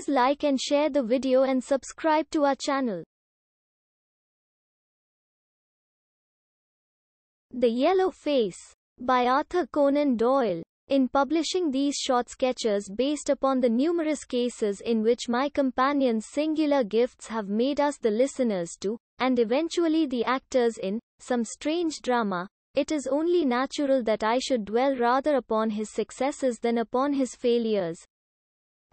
Please like and share the video and subscribe to our channel. The Yellow Face, by Arthur Conan Doyle. In publishing these short sketches based upon the numerous cases in which my companion's singular gifts have made us the listeners to, and eventually the actors in, some strange drama, it is only natural that I should dwell rather upon his successes than upon his failures.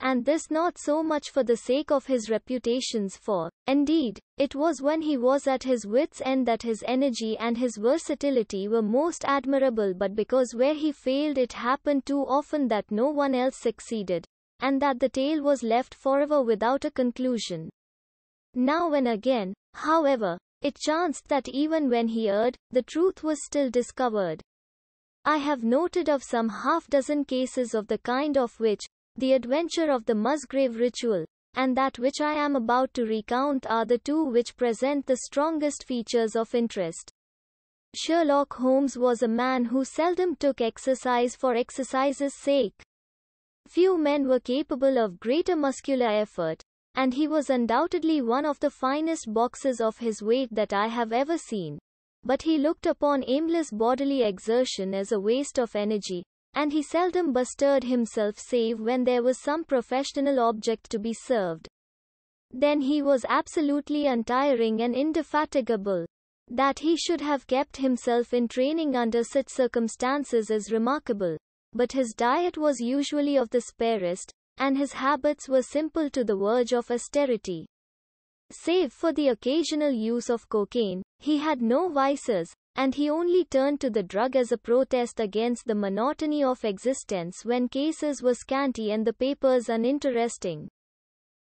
And this not so much for the sake of his reputations, for, indeed, it was when he was at his wits' end that his energy and his versatility were most admirable, but because where he failed it happened too often that no one else succeeded, and that the tale was left forever without a conclusion. Now and again, however, it chanced that even when he erred, the truth was still discovered. I have noted of some half-dozen cases of the kind of which, The Adventure of the Musgrave Ritual, and that which I am about to recount are the two which present the strongest features of interest. Sherlock Holmes was a man who seldom took exercise for exercise's sake. Few men were capable of greater muscular effort, and he was undoubtedly one of the finest boxers of his weight that I have ever seen. But he looked upon aimless bodily exertion as a waste of energy, and he seldom bestirred himself save when there was some professional object to be served. Then he was absolutely untiring and indefatigable. That he should have kept himself in training under such circumstances is remarkable, but his diet was usually of the sparest, and his habits were simple to the verge of austerity. Save for the occasional use of cocaine, he had no vices, and he only turned to the drug as a protest against the monotony of existence when cases were scanty and the papers uninteresting.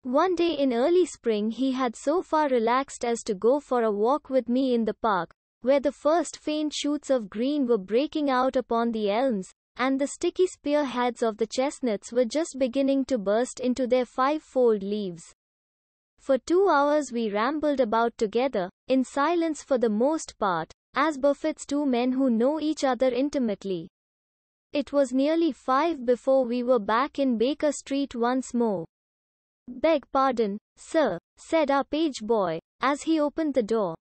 One day in early spring he had so far relaxed as to go for a walk with me in the park, where the first faint shoots of green were breaking out upon the elms, and the sticky spearheads of the chestnuts were just beginning to burst into their five-fold leaves. For 2 hours we rambled about together, in silence for the most part, as befits two men who know each other intimately. It was nearly 5 before we were back in Baker Street once more. "Beg pardon, sir," said our page boy, as he opened the door.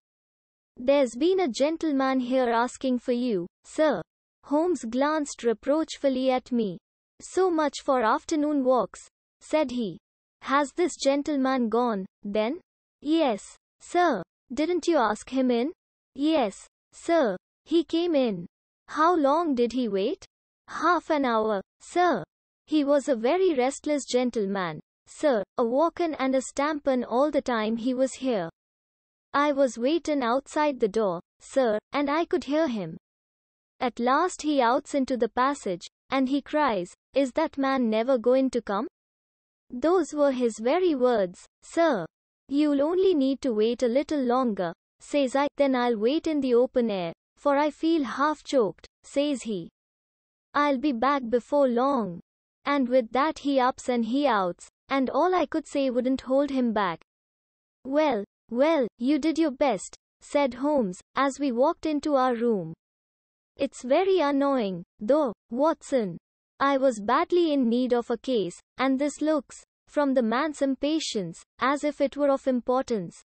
"There's been a gentleman here asking for you, sir." Holmes glanced reproachfully at me. "So much for afternoon walks," said he. "Has this gentleman gone, then?" "Yes, sir." "Didn't you ask him in?" "Yes, sir. He came in." "How long did he wait?" "Half an hour, sir. He was a very restless gentleman, sir, a walkin' and a stampin' all the time he was here. I was waitin' outside the door, sir, and I could hear him. At last he outs into the passage, and he cries, 'Is that man never goin' to come?' Those were his very words, sir. 'You'll only need to wait a little longer,' says I. 'Then I'll wait in the open air, for I feel half choked,' says he. 'I'll be back before long.' And with that he ups and he outs, and all I could say wouldn't hold him back." "Well, well, you did your best," said Holmes, as we walked into our room. "It's very annoying, though, Watson. I was badly in need of a case, and this looks, from the man's impatience, as if it were of importance.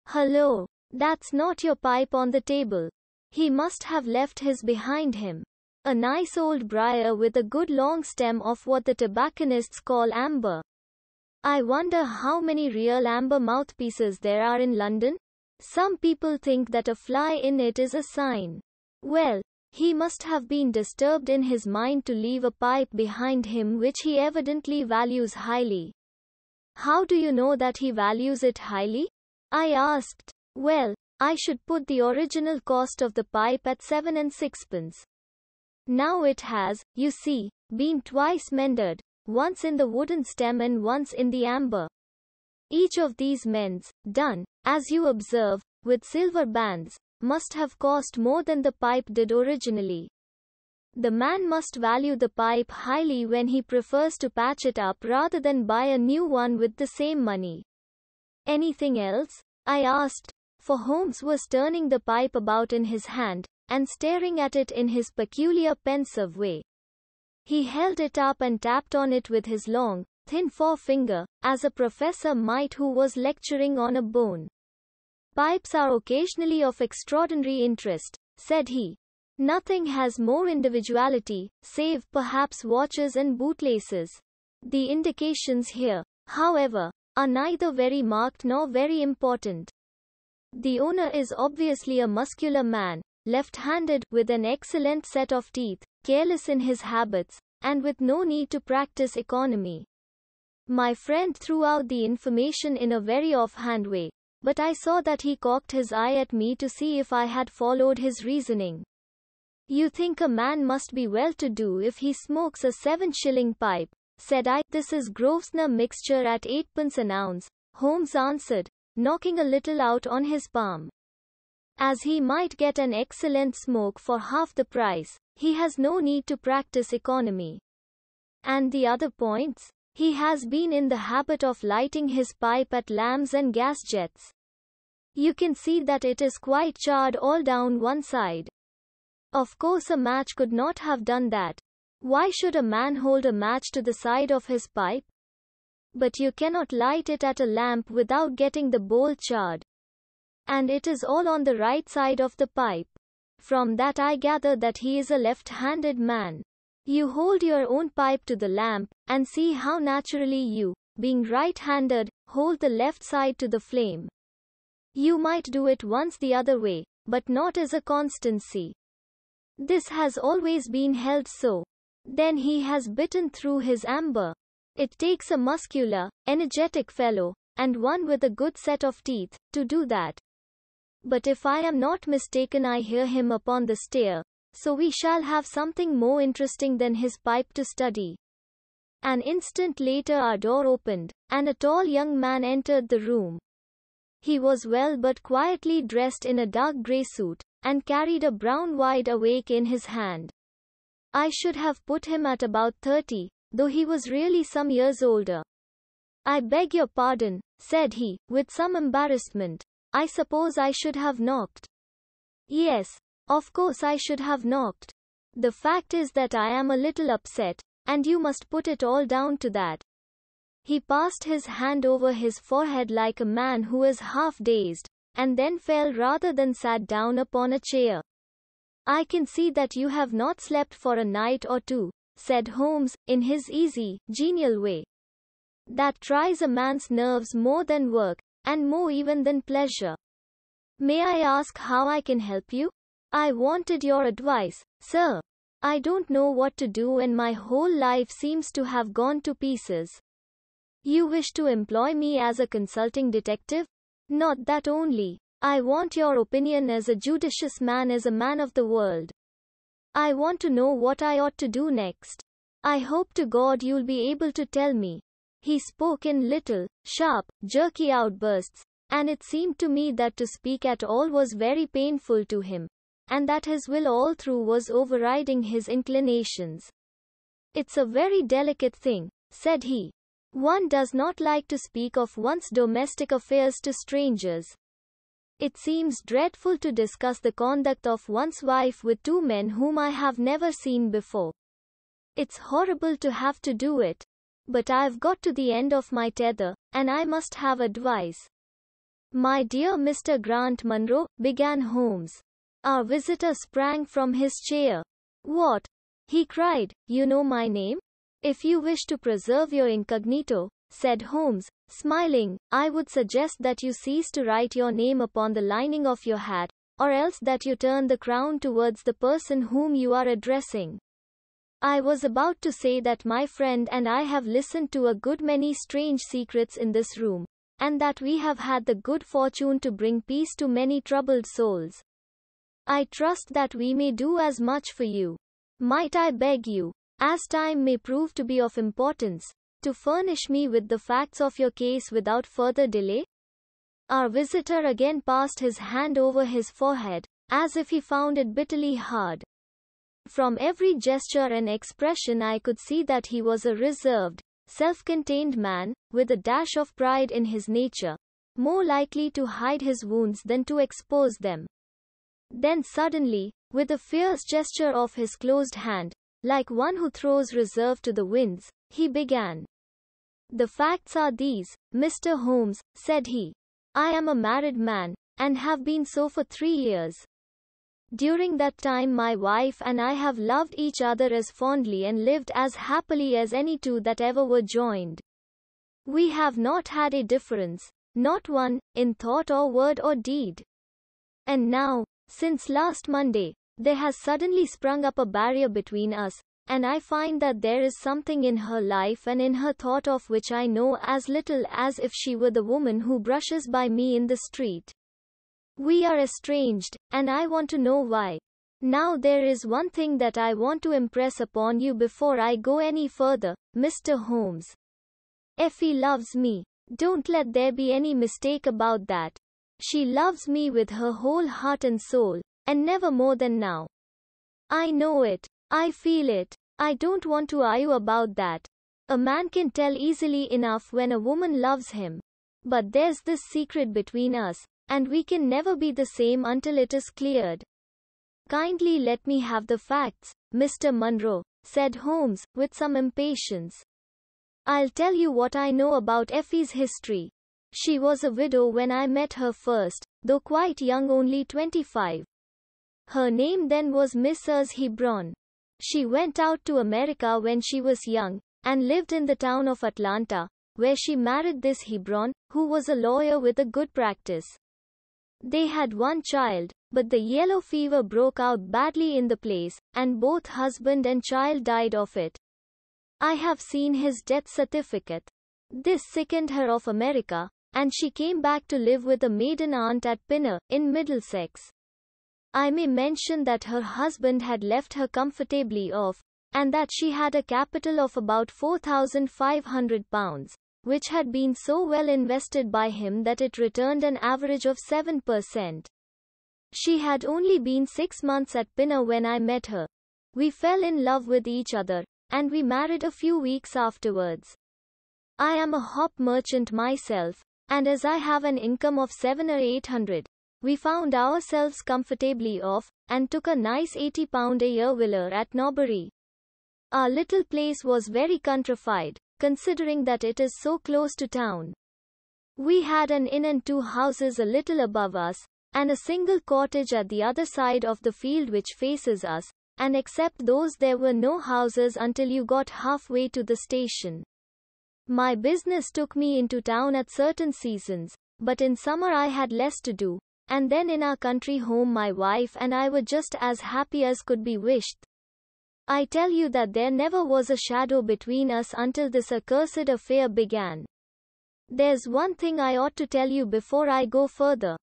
Hullo, that's not your pipe on the table. He must have left his behind him. A nice old briar with a good long stem of what the tobacconists call amber. I wonder how many real amber mouthpieces there are in London? Some people think that a fly in it is a sign. Well, he must have been disturbed in his mind to leave a pipe behind him which he evidently values highly." "How do you know that he values it highly?" I asked. "Well, I should put the original cost of the pipe at 7 and 6pence. Now it has, you see, been twice mended, once in the wooden stem and once in the amber. Each of these mends, done, as you observe, with silver bands, must have cost more than the pipe did originally. The man must value the pipe highly when he prefers to patch it up rather than buy a new one with the same money." "Anything else?" I asked, for Holmes was turning the pipe about in his hand, and staring at it in his peculiar pensive way. He held it up and tapped on it with his long, thin forefinger, as a professor might who was lecturing on a bone. Pipes are occasionally of extraordinary interest, said he. Nothing has more individuality, save perhaps watches and bootlaces. The indications here, however, are neither very marked nor very important. The owner is obviously a muscular man, left-handed, with an excellent set of teeth, careless in his habits, and with no need to practice economy. My friend threw out the information in a very offhand way, but I saw that he cocked his eye at me to see if I had followed his reasoning. You think a man must be well-to-do if he smokes a 7-shilling pipe, said I. This is Grosvenor mixture at 8p an ounce, Holmes answered, knocking a little out on his palm. As he might get an excellent smoke for half the price, he has no need to practice economy. And the other points? He has been in the habit of lighting his pipe at lamps and gas jets. You can see that it is quite charred all down one side. Of course a match could not have done that. Why should a man hold a match to the side of his pipe? But you cannot light it at a lamp without getting the bowl charred. And it is all on the right side of the pipe. From that I gather that he is a left-handed man. You hold your own pipe to the lamp, and see how naturally you, being right-handed, hold the left side to the flame. You might do it once the other way, but not as a constancy. This has always been held so. Then he has bitten through his amber. It takes a muscular, energetic fellow, and one with a good set of teeth, to do that. But if I am not mistaken I hear him upon the stair, so we shall have something more interesting than his pipe to study. An instant later our door opened, and a tall young man entered the room. He was well but quietly dressed in a dark grey suit, and carried a brown wide awake in his hand. I should have put him at about 30, though he was really some years older. I beg your pardon, said he, with some embarrassment. I suppose I should have knocked. Yes, of course I should have knocked. The fact is that I am a little upset, and you must put it all down to that. He passed his hand over his forehead like a man who is half-dazed, and then fell rather than sat down upon a chair. I can see that you have not slept for a night or two, said Holmes, in his easy, genial way. That tries a man's nerves more than work, and more even than pleasure. May I ask how I can help you? I wanted your advice, sir. I don't know what to do and my whole life seems to have gone to pieces. You wish to employ me as a consulting detective? Not that only. I want your opinion as a judicious man, as a man of the world. I want to know what I ought to do next. I hope to God you'll be able to tell me. He spoke in little, sharp, jerky outbursts, and it seemed to me that to speak at all was very painful to him, and that his will all through was overriding his inclinations. It's a very delicate thing, said he. One does not like to speak of one's domestic affairs to strangers. It seems dreadful to discuss the conduct of one's wife with two men whom I have never seen before. It's horrible to have to do it. But I've got to the end of my tether, and I must have advice. My dear Mr. Grant Munro, began Holmes. Our visitor sprang from his chair. What? He cried, you know my name? If you wish to preserve your incognito, said Holmes, smiling, I would suggest that you cease to write your name upon the lining of your hat, or else that you turn the crown towards the person whom you are addressing. I was about to say that my friend and I have listened to a good many strange secrets in this room, and that we have had the good fortune to bring peace to many troubled souls. I trust that we may do as much for you. Might I beg you, as time may prove to be of importance, to furnish me with the facts of your case without further delay? Our visitor again passed his hand over his forehead, as if he found it bitterly hard. From every gesture and expression I could see that he was a reserved, self-contained man, with a dash of pride in his nature, more likely to hide his wounds than to expose them. Then suddenly, with a fierce gesture of his closed hand, like one who throws reserve to the winds, he began. The facts are these, Mr. Holmes, said he. I am a married man, and have been so for 3 years. During that time my wife and I have loved each other as fondly and lived as happily as any two that ever were joined. We have not had a difference, not one, in thought or word or deed. And now, since last Monday, there has suddenly sprung up a barrier between us, and I find that there is something in her life and in her thought of which I know as little as if she were the woman who brushes by me in the street. We are estranged, and I want to know why. Now there is one thing that I want to impress upon you before I go any further, Mr. Holmes. Effie loves me. Don't let there be any mistake about that. She loves me with her whole heart and soul, and never more than now. I know it. I feel it. I don't want to argue about that. A man can tell easily enough when a woman loves him. But there's this secret between us, and we can never be the same until it is cleared. Kindly let me have the facts, Mr. Munro, said Holmes, with some impatience. I'll tell you what I know about Effie's history. She was a widow when I met her first, though quite young, only 25. Her name then was Mrs. Hebron. She went out to America when she was young, and lived in the town of Atlanta, where she married this Hebron, who was a lawyer with a good practice. They had one child, but the yellow fever broke out badly in the place, and both husband and child died of it. I have seen his death certificate. This sickened her of America, and she came back to live with a maiden aunt at Pinner, in Middlesex. I may mention that her husband had left her comfortably off, and that she had a capital of about £4,500, which had been so well invested by him that it returned an average of 7%. She had only been 6 months at Pinner when I met her. We fell in love with each other, and we married a few weeks afterwards. I am a hop merchant myself, and as I have an income of 700 or 800, we found ourselves comfortably off, and took a nice £80 a year villa at Norbury. Our little place was very countrified, considering that it is so close to town. We had an inn and 2 houses a little above us, and a single cottage at the other side of the field which faces us, and except those there were no houses until you got halfway to the station. My business took me into town at certain seasons, but in summer I had less to do, and then in our country home my wife and I were just as happy as could be wished. I tell you that there never was a shadow between us until this accursed affair began. There's one thing I ought to tell you before I go further.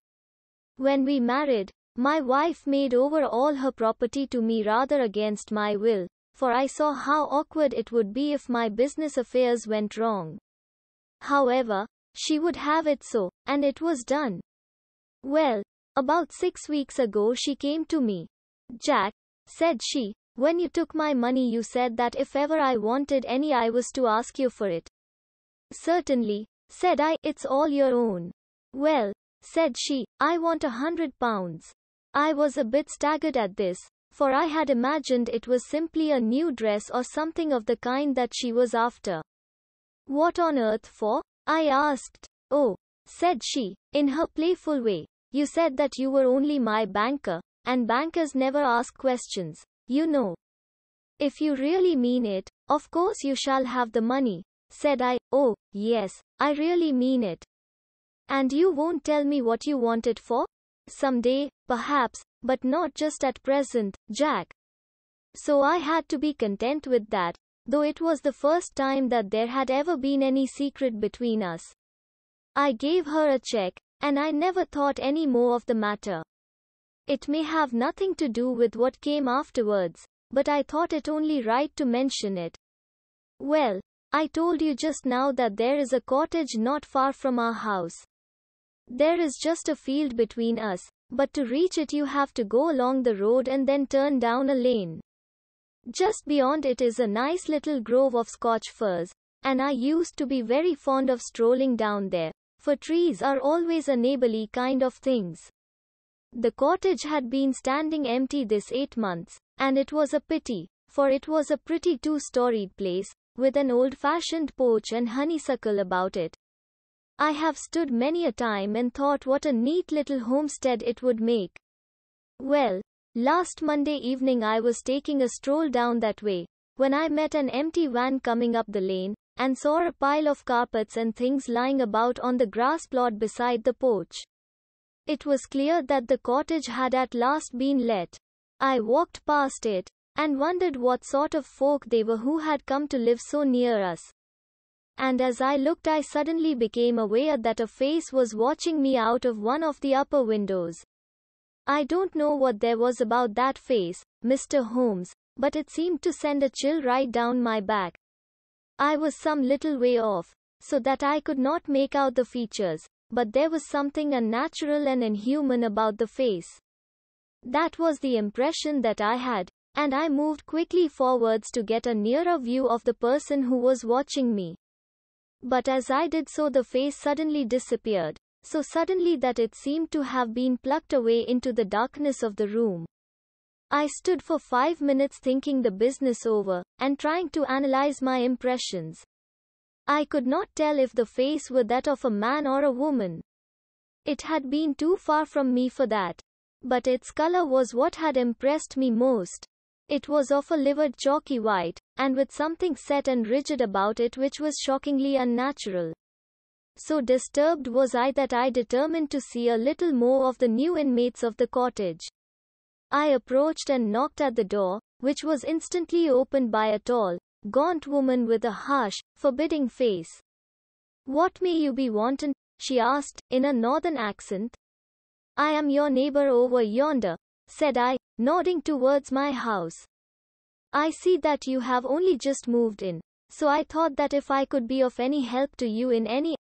When we married, my wife made over all her property to me rather against my will, for I saw how awkward it would be if my business affairs went wrong. However, she would have it so, and it was done. Well, about 6 weeks ago she came to me. Jack, said she, when you took my money you said that if ever I wanted any I was to ask you for it. Certainly, said I, it's all your own. Well, said she, I want £100. I was a bit staggered at this, for I had imagined it was simply a new dress or something of the kind that she was after. What on earth for? I asked. Oh, said she, in her playful way, you said that you were only my banker, and bankers never ask questions, you know. If you really mean it, of course you shall have the money, said I. Oh, yes, I really mean it. And you won't tell me what you want it for? Someday, perhaps, but not just at present, Jack. So I had to be content with that, though it was the first time that there had ever been any secret between us. I gave her a check, and I never thought any more of the matter. It may have nothing to do with what came afterwards, but I thought it only right to mention it. Well, I told you just now that there is a cottage not far from our house. There is just a field between us, but to reach it you have to go along the road and then turn down a lane. Just beyond it is a nice little grove of Scotch firs, and I used to be very fond of strolling down there, for trees are always a neighborly kind of things. The cottage had been standing empty this 8 months, and it was a pity, for it was a pretty 2-storied place, with an old-fashioned porch and honeysuckle about it. I have stood many a time and thought what a neat little homestead it would make. Well, last Monday evening I was taking a stroll down that way, when I met an empty van coming up the lane, and saw a pile of carpets and things lying about on the grass plot beside the porch. It was clear that the cottage had at last been let. I walked past it, and wondered what sort of folk they were who had come to live so near us. And as I looked I suddenly became aware that a face was watching me out of one of the upper windows. I don't know what there was about that face, Mr. Holmes, but it seemed to send a chill right down my back. I was some little way off, so that I could not make out the features, but there was something unnatural and inhuman about the face. That was the impression that I had, and I moved quickly forwards to get a nearer view of the person who was watching me. But as I did so the face suddenly disappeared, so suddenly that it seemed to have been plucked away into the darkness of the room. I stood for 5 minutes thinking the business over, and trying to analyze my impressions. I could not tell if the face were that of a man or a woman. It had been too far from me for that. But its color was what had impressed me most. It was of a livid chalky white, and with something set and rigid about it which was shockingly unnatural. So disturbed was I that I determined to see a little more of the new inmates of the cottage. I approached and knocked at the door, which was instantly opened by a tall, gaunt woman with a harsh, forbidding face. "What may you be wantin'?" she asked, in a northern accent. "I am your neighbor over yonder," said I, nodding towards my house. "I see that you have only just moved in, so I thought that if I could be of any help to you in any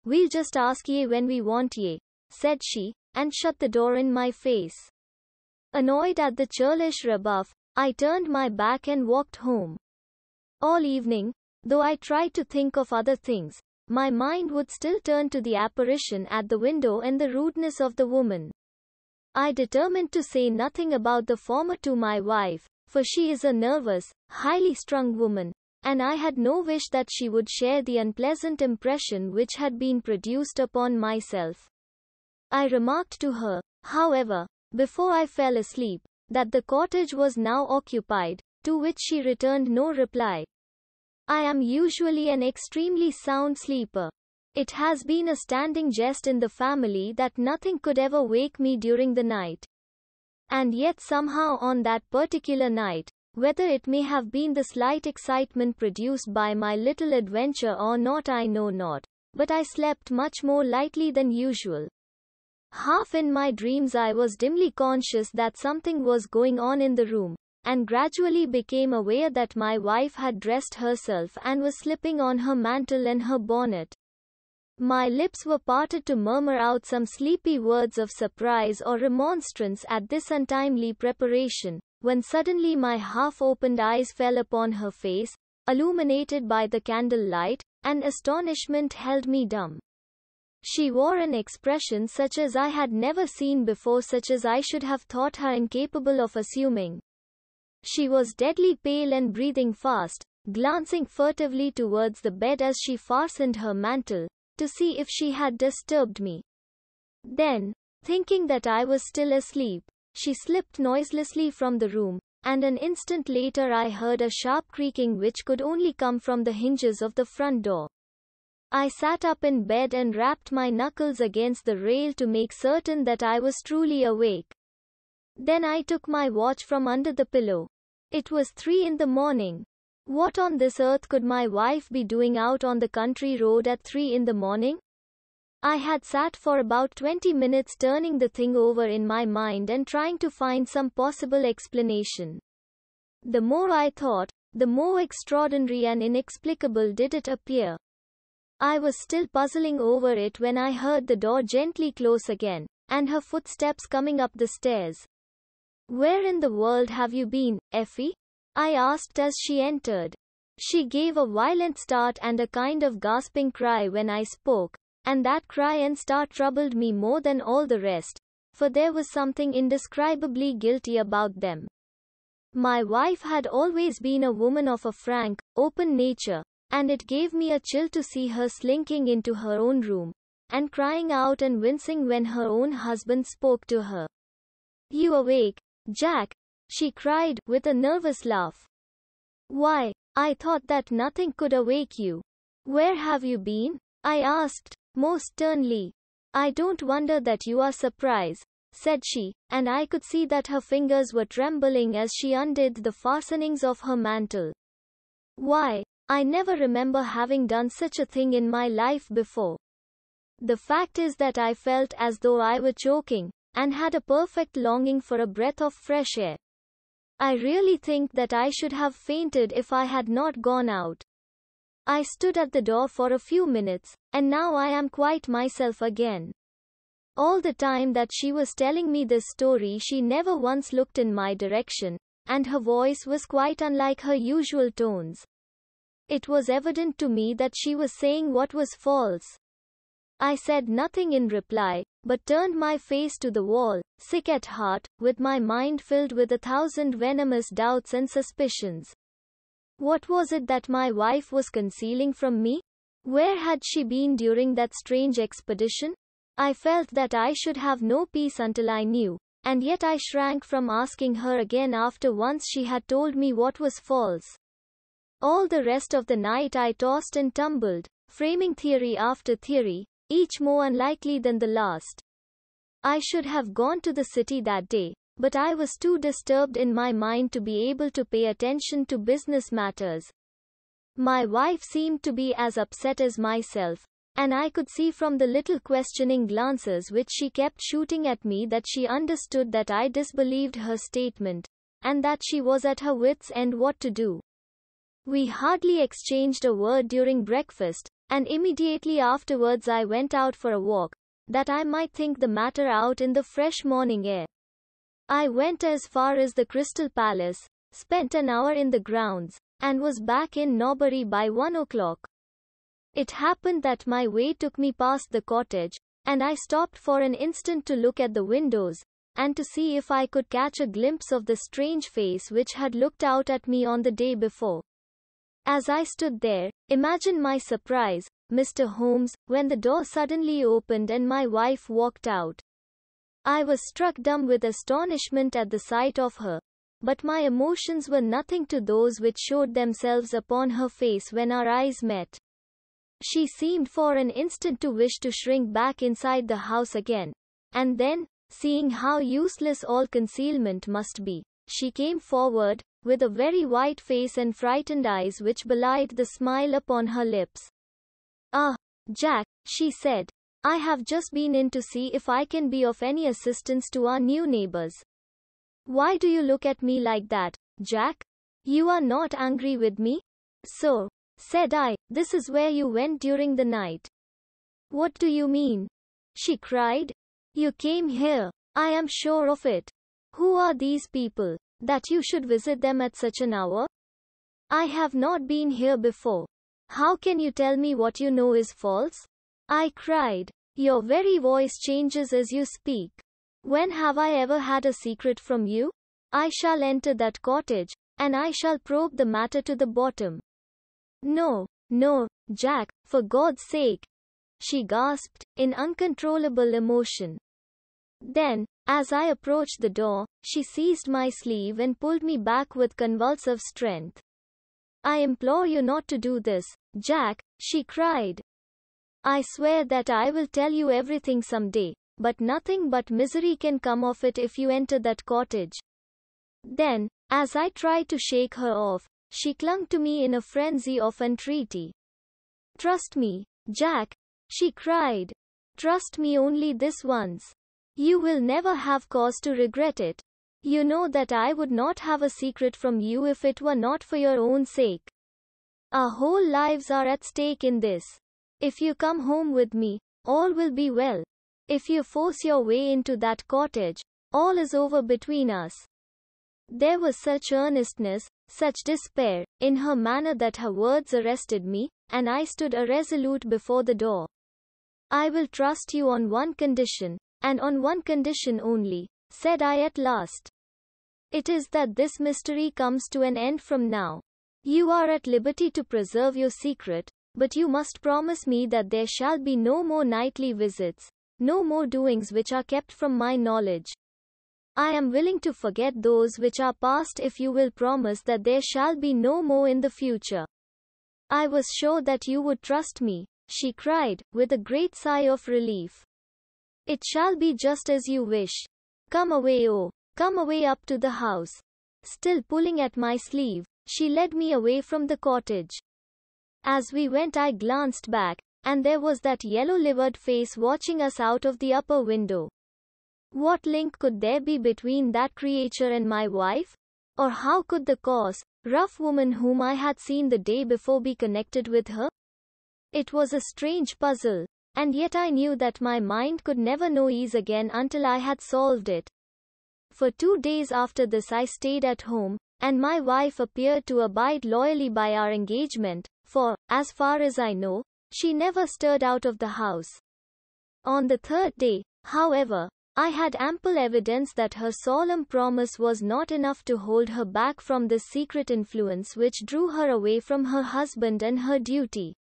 we'll just ask ye when we want ye," said she, and shut the door in my face. Annoyed at the churlish rebuff, I turned my back and walked home. All evening, though I tried to think of other things, my mind would still turn to the apparition at the window and the rudeness of the woman. I determined to say nothing about the former to my wife, for she is a nervous, highly strung woman, and I had no wish that she would share the unpleasant impression which had been produced upon myself. I remarked to her, however, before I fell asleep, that the cottage was now occupied, to which she returned no reply. I am usually an extremely sound sleeper. It has been a standing jest in the family that nothing could ever wake me during the night. And yet somehow on that particular night, whether it may have been the slight excitement produced by my little adventure or not I know not, but I slept much more lightly than usual. Half in my dreams I was dimly conscious that something was going on in the room, and gradually became aware that my wife had dressed herself and was slipping on her mantle and her bonnet. My lips were parted to murmur out some sleepy words of surprise or remonstrance at this untimely preparation, when suddenly my half-opened eyes fell upon her face, illuminated by the candlelight, and astonishment held me dumb. She wore an expression such as I had never seen before, such as I should have thought her incapable of assuming. She was deadly pale and breathing fast, glancing furtively towards the bed as she fastened her mantle, to see if she had disturbed me. Then, thinking that I was still asleep, she slipped noiselessly from the room, and an instant later I heard a sharp creaking which could only come from the hinges of the front door. I sat up in bed and rapped my knuckles against the rail to make certain that I was truly awake. Then I took my watch from under the pillow. It was 3 in the morning. What on this earth could my wife be doing out on the country road at 3 in the morning? I had sat for about 20 minutes turning the thing over in my mind and trying to find some possible explanation. The more I thought, the more extraordinary and inexplicable did it appear. I was still puzzling over it when I heard the door gently close again, and her footsteps coming up the stairs. "Where in the world have you been, Effie?" I asked as she entered. She gave a violent start and a kind of gasping cry when I spoke, and that cry and start troubled me more than all the rest, for there was something indescribably guilty about them. My wife had always been a woman of a frank, open nature, and it gave me a chill to see her slinking into her own room, and crying out and wincing when her own husband spoke to her. "You awake, Jack?" she cried, with a nervous laugh. "Why, I thought that nothing could awake you. Where have you been?" I asked, most sternly. "I don't wonder that you are surprised," said she, and I could see that her fingers were trembling as she undid the fastenings of her mantle. "Why, I never remember having done such a thing in my life before. The fact is that I felt as though I were choking, and had a perfect longing for a breath of fresh air. I really think that I should have fainted if I had not gone out. I stood at the door for a few minutes, and now I am quite myself again." All the time that she was telling me this story, she never once looked in my direction, and her voice was quite unlike her usual tones. It was evident to me that she was saying what was false. I said nothing in reply, but turned my face to the wall, sick at heart, with my mind filled with 1,000 venomous doubts and suspicions. What was it that my wife was concealing from me? Where had she been during that strange expedition? I felt that I should have no peace until I knew, and yet I shrank from asking her again after once she had told me what was false. All the rest of the night I tossed and tumbled, framing theory after theory, each more unlikely than the last. I should have gone to the city that day, but I was too disturbed in my mind to be able to pay attention to business matters. My wife seemed to be as upset as myself, and I could see from the little questioning glances which she kept shooting at me that she understood that I disbelieved her statement, and that she was at her wits' end what to do. We hardly exchanged a word during breakfast, and immediately afterwards I went out for a walk, that I might think the matter out in the fresh morning air. I went as far as the Crystal Palace, spent an hour in the grounds, and was back in Norbury by 1 o'clock. It happened that my way took me past the cottage, and I stopped for an instant to look at the windows, and to see if I could catch a glimpse of the strange face which had looked out at me on the day before. As I stood there, imagine my surprise, Mr. Holmes, when the door suddenly opened and my wife walked out. I was struck dumb with astonishment at the sight of her, but my emotions were nothing to those which showed themselves upon her face when our eyes met. She seemed for an instant to wish to shrink back inside the house again, and then, seeing how useless all concealment must be, she came forward, with a very white face and frightened eyes which belied the smile upon her lips. "Ah, Jack," she said, "I have just been in to see if I can be of any assistance to our new neighbors." "Why do you look at me like that, Jack? You are not angry with me?" "So," said I, "this is where you went during the night." "What do you mean?" she cried. "You came here. I am sure of it. Who are these people, that you should visit them at such an hour?" "I have not been here before. How can you tell me what you know is false?" I cried. "Your very voice changes as you speak. When have I ever had a secret from you? I shall enter that cottage, and I shall probe the matter to the bottom." "No, no, Jack, for God's sake," she gasped, in uncontrollable emotion. Then, as I approached the door, she seized my sleeve and pulled me back with convulsive strength. "I implore you not to do this, Jack," she cried. "I swear that I will tell you everything someday, but nothing but misery can come of it if you enter that cottage." Then, as I tried to shake her off, she clung to me in a frenzy of entreaty. "Trust me, Jack," she cried. "Trust me only this once. You will never have cause to regret it. You know that I would not have a secret from you if it were not for your own sake. Our whole lives are at stake in this. If you come home with me, all will be well. If you force your way into that cottage, all is over between us." There was such earnestness, such despair, in her manner that her words arrested me, and I stood irresolute before the door. "I will trust you on one condition, and on one condition only," said I at last. It is that this mystery comes to an end from now. You are at liberty to preserve your secret, but you must promise me that there shall be no more nightly visits, no more doings which are kept from my knowledge. I am willing to forget those which are past if you will promise that there shall be no more in the future. I was sure that you would trust me, she cried, with a great sigh of relief. It shall be just as you wish. Come away, oh, come away up to the house. Still pulling at my sleeve, she led me away from the cottage. As we went, I glanced back, and there was that yellow-livered face watching us out of the upper window. What link could there be between that creature and my wife? Or how could the coarse, rough woman whom I had seen the day before be connected with her? It was a strange puzzle, and yet I knew that my mind could never know ease again until I had solved it. For 2 days after this I stayed at home, and my wife appeared to abide loyally by our engagement, for, as far as I know, she never stirred out of the house. On the 3rd day, however, I had ample evidence that her solemn promise was not enough to hold her back from this secret influence which drew her away from her husband and her duty.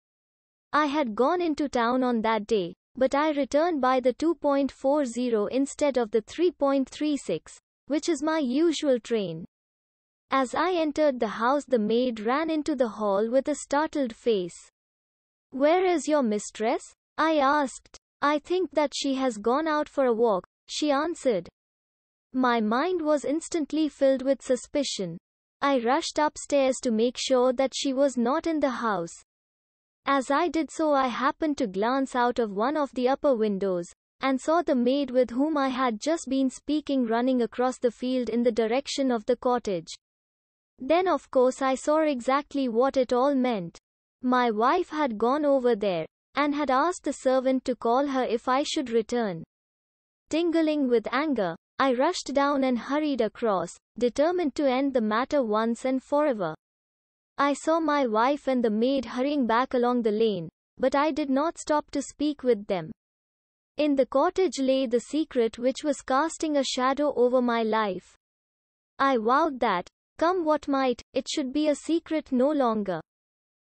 I had gone into town on that day, but I returned by the 2.40 instead of the 3.36, which is my usual train. As I entered the house, the maid ran into the hall with a startled face. "Where is your mistress?" I asked. "I think that she has gone out for a walk," she answered. My mind was instantly filled with suspicion. I rushed upstairs to make sure that she was not in the house. As I did so, I happened to glance out of one of the upper windows, and saw the maid with whom I had just been speaking running across the field in the direction of the cottage. Then of course I saw exactly what it all meant. My wife had gone over there, and had asked the servant to call her if I should return. Tingling with anger, I rushed down and hurried across, determined to end the matter once and forever. I saw my wife and the maid hurrying back along the lane, but I did not stop to speak with them. In the cottage lay the secret which was casting a shadow over my life. I vowed that, come what might, it should be a secret no longer.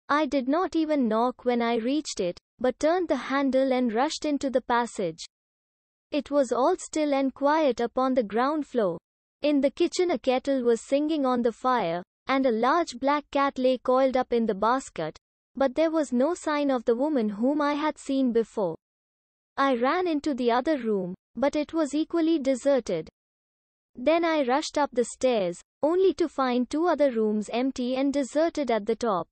I did not even knock when I reached it, but turned the handle and rushed into the passage. It was all still and quiet upon the ground floor. In the kitchen a kettle was singing on the fire, and a large black cat lay coiled up in the basket, but there was no sign of the woman whom I had seen before. I ran into the other room, but it was equally deserted. Then I rushed up the stairs, only to find 2 other rooms empty and deserted at the top.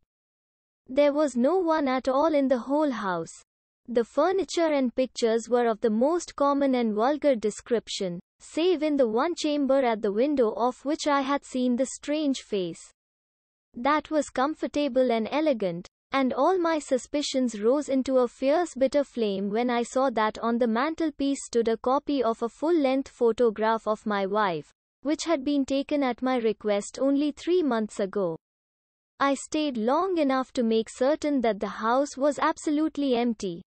There was no one at all in the whole house. The furniture and pictures were of the most common and vulgar description, save in the one chamber at the window of which I had seen the strange face. That was comfortable and elegant, and all my suspicions rose into a fierce bitter flame when I saw that on the mantelpiece stood a copy of a full-length photograph of my wife, which had been taken at my request only 3 months ago. I stayed long enough to make certain that the house was absolutely empty.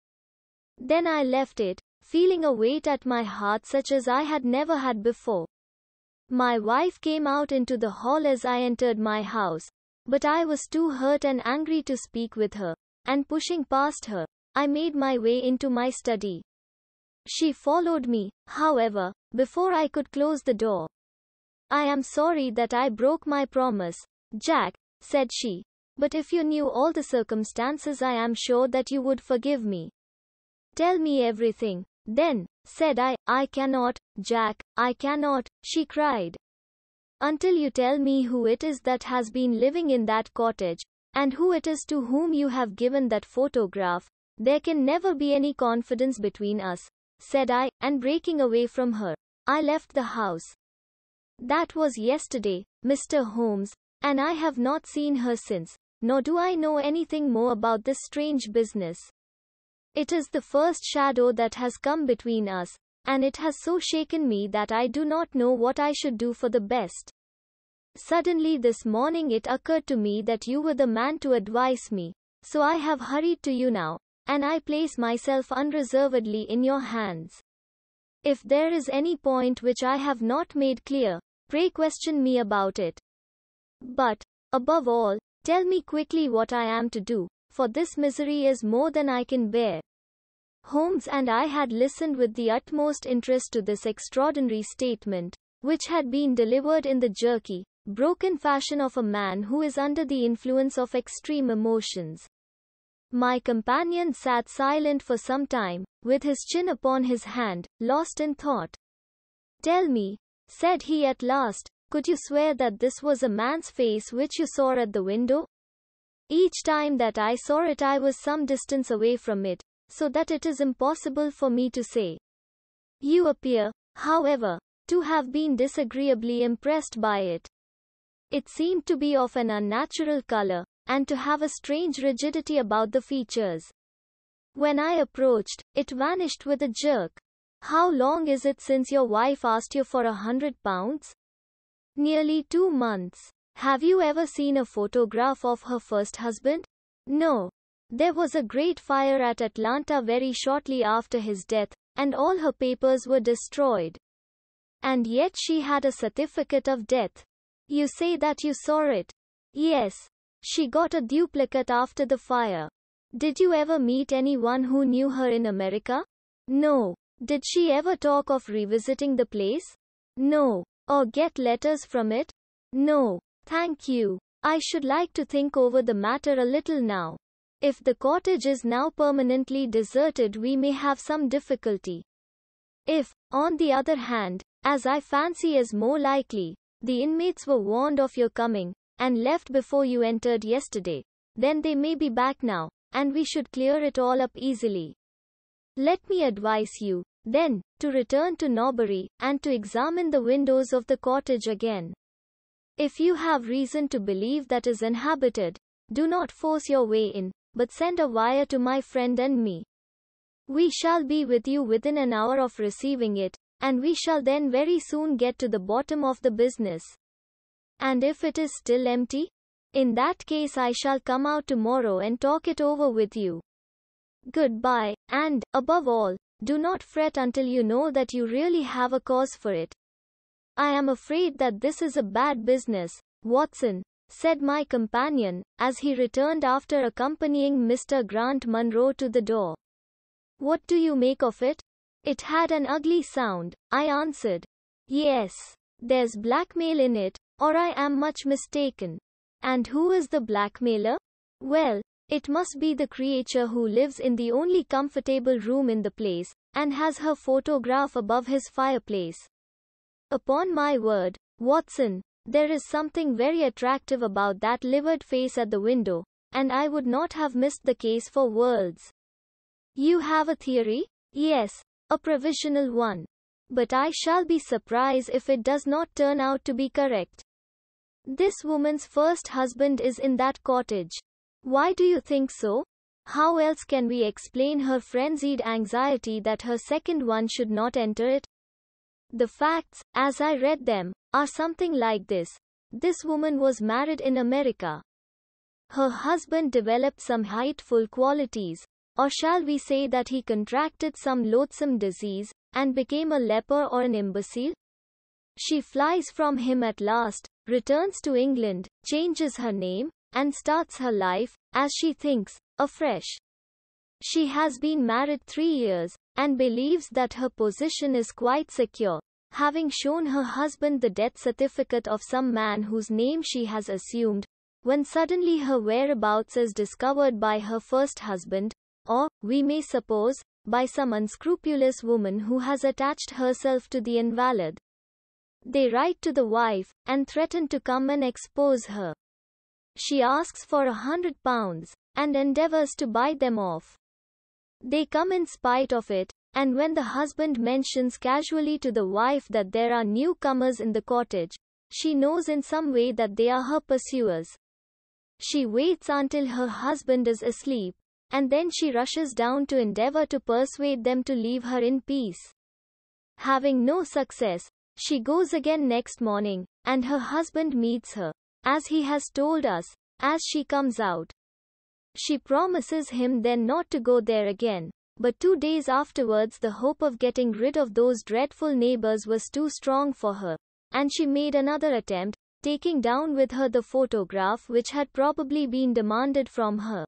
Then I left it, feeling a weight at my heart such as I had never had before. My wife came out into the hall as I entered my house, but I was too hurt and angry to speak with her, and pushing past her, I made my way into my study. She followed me, however, before I could close the door. "I am sorry that I broke my promise, Jack," said she, "but if you knew all the circumstances I am sure that you would forgive me." "Tell me everything, then," said I. "I cannot, Jack, I cannot," she cried. "Until you tell me who it is that has been living in that cottage, and who it is to whom you have given that photograph, there can never be any confidence between us," said I, and breaking away from her, I left the house. That was yesterday, Mr. Holmes, and I have not seen her since, nor do I know anything more about this strange business. It is the first shadow that has come between us, and it has so shaken me that I do not know what I should do for the best. Suddenly this morning it occurred to me that you were the man to advise me, so I have hurried to you now, and I place myself unreservedly in your hands. If there is any point which I have not made clear, Pray question me about it. But, above all, tell me quickly what I am to do, for this misery is more than I can bear. Holmes and I had listened with the utmost interest to this extraordinary statement, which had been delivered in the jerky, broken fashion of a man who is under the influence of extreme emotions. My companion sat silent for some time, with his chin upon his hand, lost in thought. "Tell me," said he at last, "could you swear that this was a man's face which you saw at the window?" "Each time that I saw it I was some distance away from it, so that it is impossible for me to say." "You appear, however, to have been disagreeably impressed by it." "It seemed to be of an unnatural color, and to have a strange rigidity about the features. When I approached, it vanished with a jerk." "How long is it since your wife asked you for £100? "Nearly 2 months. "Have you ever seen a photograph of her first husband?" "No. There was a great fire at Atlanta very shortly after his death, and all her papers were destroyed." "And yet she had a certificate of death. You say that you saw it?" "Yes. She got a duplicate after the fire." "Did you ever meet anyone who knew her in America?" "No." "Did she ever talk of revisiting the place?" "No." "Or get letters from it?" "No. Thank you. I should like to think over the matter a little now. If the cottage is now permanently deserted we may have some difficulty. If, on the other hand, as I fancy is more likely, the inmates were warned of your coming, and left before you entered yesterday, then they may be back now, and we should clear it all up easily. Let me advise you, then, to return to Norbury, and to examine the windows of the cottage again. If you have reason to believe that is inhabited, do not force your way in, but send a wire to my friend and me. We shall be with you within an hour of receiving it, and we shall then very soon get to the bottom of the business." "And if it is still empty?" "In that case I shall come out tomorrow and talk it over with you. Goodbye, and, above all, do not fret until you know that you really have a cause for it." "I am afraid that this is a bad business, Watson," said my companion, as he returned after accompanying Mr. Grant Munro to the door. "What do you make of it?" "It had an ugly sound," I answered. "Yes. There's blackmail in it, or I am much mistaken." "And who is the blackmailer?" "Well, it must be the creature who lives in the only comfortable room in the place, and has her photograph above his fireplace. Upon my word, Watson, there is something very attractive about that livid face at the window, and I would not have missed the case for worlds." "You have a theory?" "Yes, a provisional one. But I shall be surprised if it does not turn out to be correct. This woman's first husband is in that cottage." "Why do you think so?" "How else can we explain her frenzied anxiety that her second one should not enter it? The facts, as I read them, are something like this. This woman was married in America. Her husband developed some hateful qualities, or shall we say that he contracted some loathsome disease, and became a leper or an imbecile? She flies from him at last, returns to England, changes her name, and starts her life, as she thinks, afresh. She has been married 3 years, and believes that her position is quite secure, having shown her husband the death certificate of some man whose name she has assumed, when suddenly her whereabouts is discovered by her first husband, or, we may suppose, by some unscrupulous woman who has attached herself to the invalid. They write to the wife, and threaten to come and expose her. She asks for £100, and endeavours to buy them off. They come in spite of it, and when the husband mentions casually to the wife that there are newcomers in the cottage, she knows in some way that they are her pursuers. She waits until her husband is asleep, and then she rushes down to endeavour to persuade them to leave her in peace. Having no success, she goes again next morning, and her husband meets her, as he has told us, as she comes out. She promises him then not to go there again, but 2 days afterwards the hope of getting rid of those dreadful neighbours was too strong for her, and she made another attempt, taking down with her the photograph which had probably been demanded from her.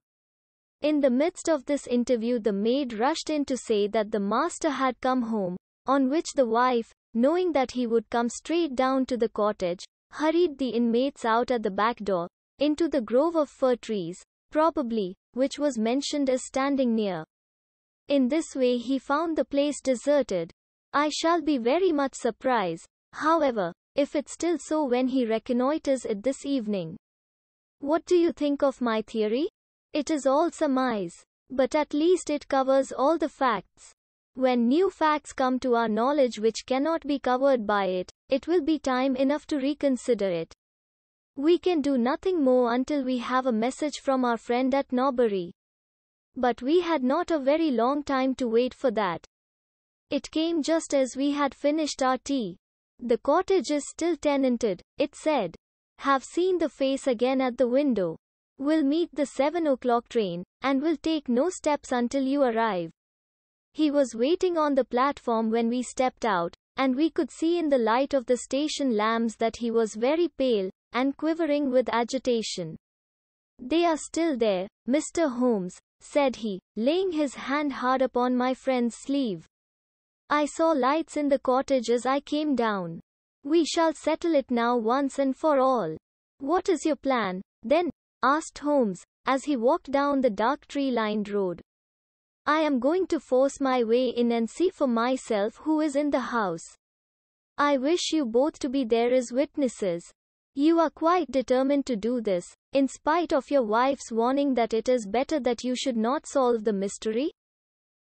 In the midst of this interview, the maid rushed in to say that the master had come home, on which the wife, knowing that he would come straight down to the cottage, hurried the inmates out at the back door, into the grove of fir trees, probably, which was mentioned as standing near. In this way he found the place deserted. I shall be very much surprised, however, if it's still so when he reconnoiters it this evening. What do you think of my theory? It is all surmise, but at least it covers all the facts. When new facts come to our knowledge which cannot be covered by it, it will be time enough to reconsider it. We can do nothing more until we have a message from our friend at Norbury. But we had not a very long time to wait for that. It came just as we had finished our tea. The cottage is still tenanted, it said. Have seen the face again at the window. Will meet the 7 o'clock train, and will take no steps until you arrive. He was waiting on the platform when we stepped out, and we could see in the light of the station lamps that he was very pale, and quivering with agitation. They are still there, Mr. Holmes, said he, laying his hand hard upon my friend's sleeve. I saw lights in the cottage as I came down. We shall settle it now once and for all. What is your plan, then? Asked Holmes, as he walked down the dark tree-lined road. I am going to force my way in and see for myself who is in the house. I wish you both to be there as witnesses. You are quite determined to do this, in spite of your wife's warning that it is better that you should not solve the mystery?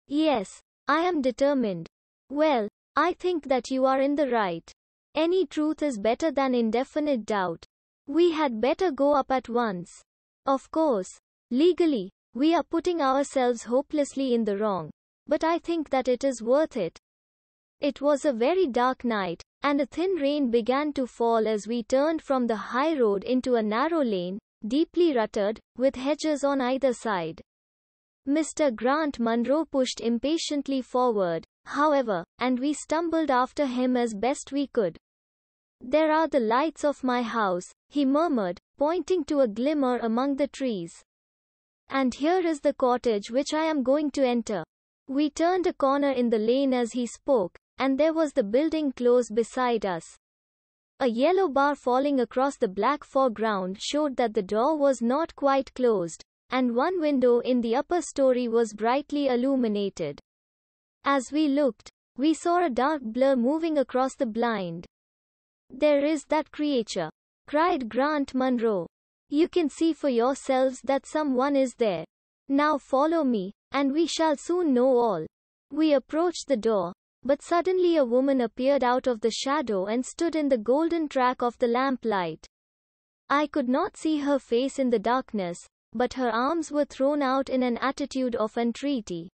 Yes, I am determined. Well, I think that you are in the right. Any truth is better than indefinite doubt. We had better go up at once. Of course, legally, we are putting ourselves hopelessly in the wrong, but I think that it is worth it. It was a very dark night, and a thin rain began to fall as we turned from the high road into a narrow lane, deeply rutted, with hedges on either side. Mr. Grant Munro pushed impatiently forward, however, and we stumbled after him as best we could. There are the lights of my house, he murmured, pointing to a glimmer among the trees. And here is the cottage which I am going to enter. We turned a corner in the lane as he spoke, and there was the building close beside us. A yellow bar falling across the black foreground showed that the door was not quite closed, and one window in the upper story was brightly illuminated. As we looked, we saw a dark blur moving across the blind. There is that creature, cried Grant Munro. You can see for yourselves that someone is there. Now follow me, and we shall soon know all. We approached the door, but suddenly a woman appeared out of the shadow and stood in the golden track of the lamplight. I could not see her face in the darkness, but her arms were thrown out in an attitude of entreaty.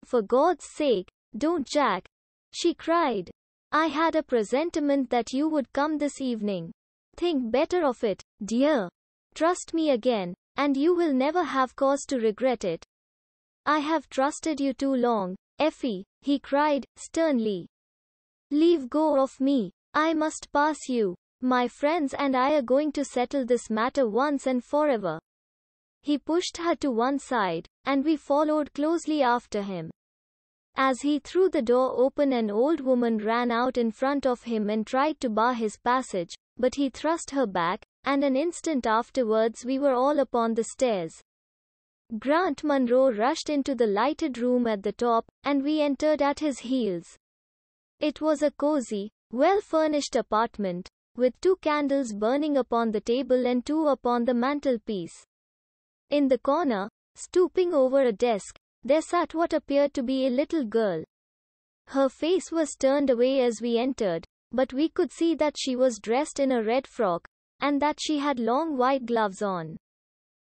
For God's sake, don't, Jack, she cried. I had a presentiment that you would come this evening. Think better of it, dear. Trust me again, and you will never have cause to regret it. I have trusted you too long, Effie, he cried, sternly. Leave go of me. I must pass you. My friends and I are going to settle this matter once and forever. He pushed her to one side, and we followed closely after him. As he threw the door open, an old woman ran out in front of him and tried to bar his passage, but he thrust her back, and an instant afterwards we were all upon the stairs. Grant Munro rushed into the lighted room at the top, and we entered at his heels. It was a cozy, well-furnished apartment, with 2 candles burning upon the table and 2 upon the mantelpiece. In the corner, stooping over a desk, there sat what appeared to be a little girl. Her face was turned away as we entered, but we could see that she was dressed in a red frock, and that she had long white gloves on.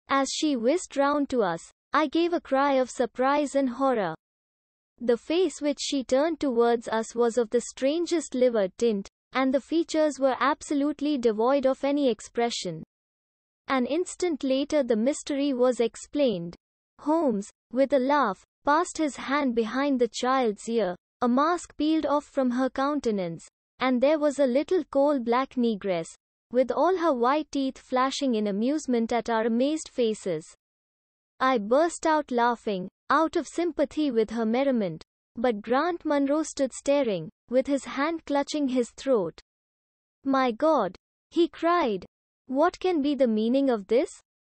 As she whisked round to us, I gave a cry of surprise and horror. The face which she turned towards us was of the strangest livid tint, and the features were absolutely devoid of any expression. An instant later the mystery was explained. Holmes, with a laugh, passed his hand behind the child's ear, a mask peeled off from her countenance, and there was a little coal-black negress, with all her white teeth flashing in amusement at our amazed faces. I burst out laughing, out of sympathy with her merriment, but Grant Munro stood staring, with his hand clutching his throat. "My God!" he cried. "What can be the meaning of this?"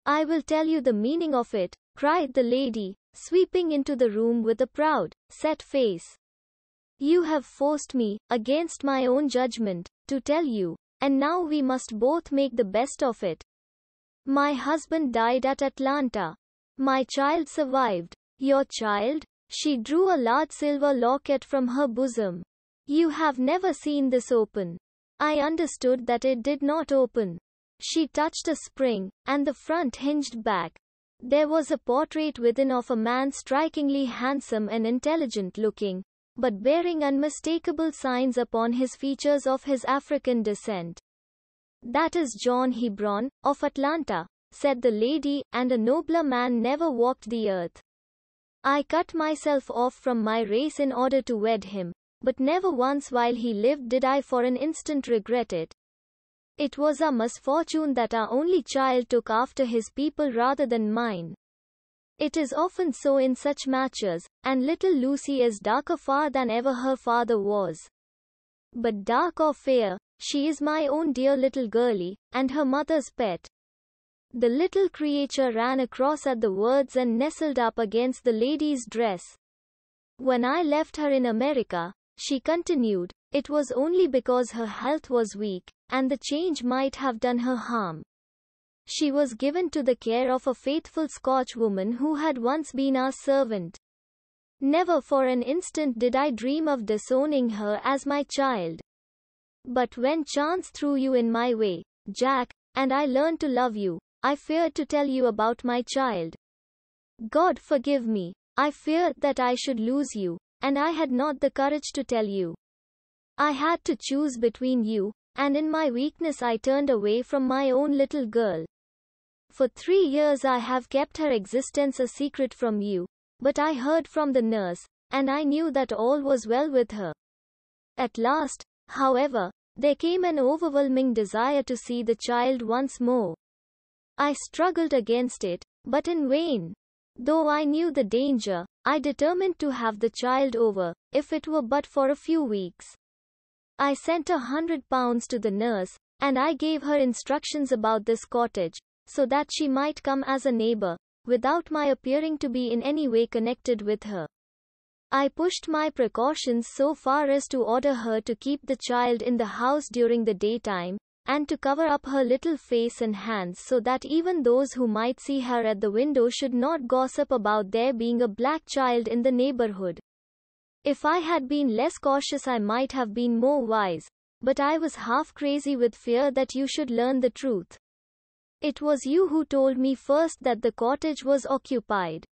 "I will tell you the meaning of it," cried the lady, sweeping into the room with a proud, set face. "You have forced me, against my own judgment, to tell you, and now we must both make the best of it. My husband died at Atlanta. My child survived." "Your child?" She drew a large silver locket from her bosom. "You have never seen this open." I understood that it did not open. She touched a spring, and the front hinged back. There was a portrait within of a man strikingly handsome and intelligent-looking, but bearing unmistakable signs upon his features of his African descent. "That is John Hebron, of Atlanta," said the lady, "and a nobler man never walked the earth. I cut myself off from my race in order to wed him, but never once while he lived did I for an instant regret it. It was our misfortune that our only child took after his people rather than mine. It is often so in such matches, and little Lucy is darker far than ever her father was. But dark or fair, she is my own dear little girlie, and her mother's pet." The little creature ran across at the words and nestled up against the lady's dress. "When I left her in America," she continued, "it was only because her health was weak, and the change might have done her harm. She was given to the care of a faithful Scotch woman who had once been our servant. Never for an instant did I dream of disowning her as my child. But when chance threw you in my way, Jack, and I learned to love you, I feared to tell you about my child. God forgive me, I feared that I should lose you, and I had not the courage to tell you. I had to choose between you, and in my weakness I turned away from my own little girl. For 3 years I have kept her existence a secret from you, but I heard from the nurse, and I knew that all was well with her. At last, however, there came an overwhelming desire to see the child once more. I struggled against it, but in vain. Though I knew the danger, I determined to have the child over, if it were but for a few weeks. I sent £100 to the nurse, and I gave her instructions about this cottage, so that she might come as a neighbor, without my appearing to be in any way connected with her. I pushed my precautions so far as to order her to keep the child in the house during the daytime, and to cover up her little face and hands so that even those who might see her at the window should not gossip about there being a black child in the neighborhood. If I had been less cautious I might have been more wise, but I was half crazy with fear that you should learn the truth. It was you who told me first that the cottage was occupied.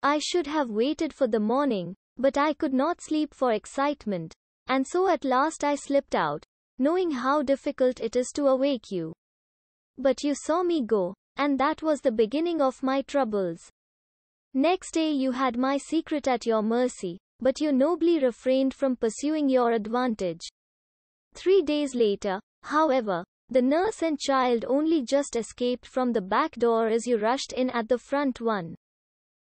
I should have waited for the morning, but I could not sleep for excitement, and so at last I slipped out, knowing how difficult it is to awake you. But you saw me go, and that was the beginning of my troubles. Next day you had my secret at your mercy, but you nobly refrained from pursuing your advantage. 3 days later, however, the nurse and child only just escaped from the back door as you rushed in at the front one.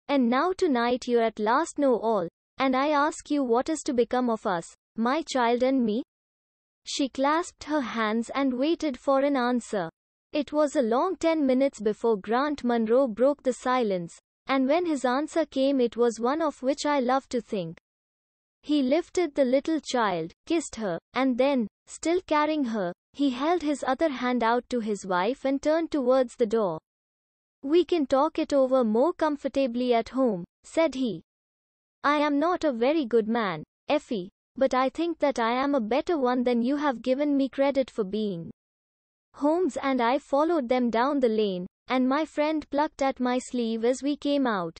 And now tonight you at last know all, and I ask you what is to become of us, my child and me? She clasped her hands and waited for an answer. It was a long 10 minutes before Grant Munro broke the silence, and when his answer came it was one of which I love to think. He lifted the little child, kissed her, and then, still carrying her, he held his other hand out to his wife and turned towards the door. "We can talk it over more comfortably at home," said he. "I am not a very good man, Effie, but I think that I am a better one than you have given me credit for being." Holmes and I followed them down the lane, and my friend plucked at my sleeve as we came out.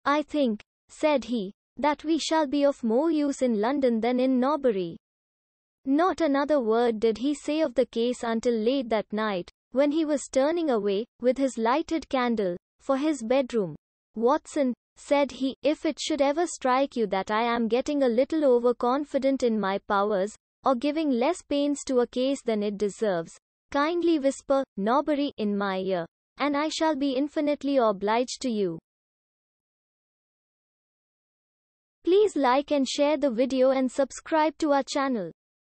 "I think," said he, "that we shall be of more use in London than in Norbury." Not another word did he say of the case until late that night, when he was turning away, with his lighted candle, for his bedroom. "Watson," said he, "if it should ever strike you that I am getting a little overconfident in my powers, or giving less pains to a case than it deserves, kindly whisper, Norbury, in my ear, and I shall be infinitely obliged to you. Please like and share the video and subscribe to our channel.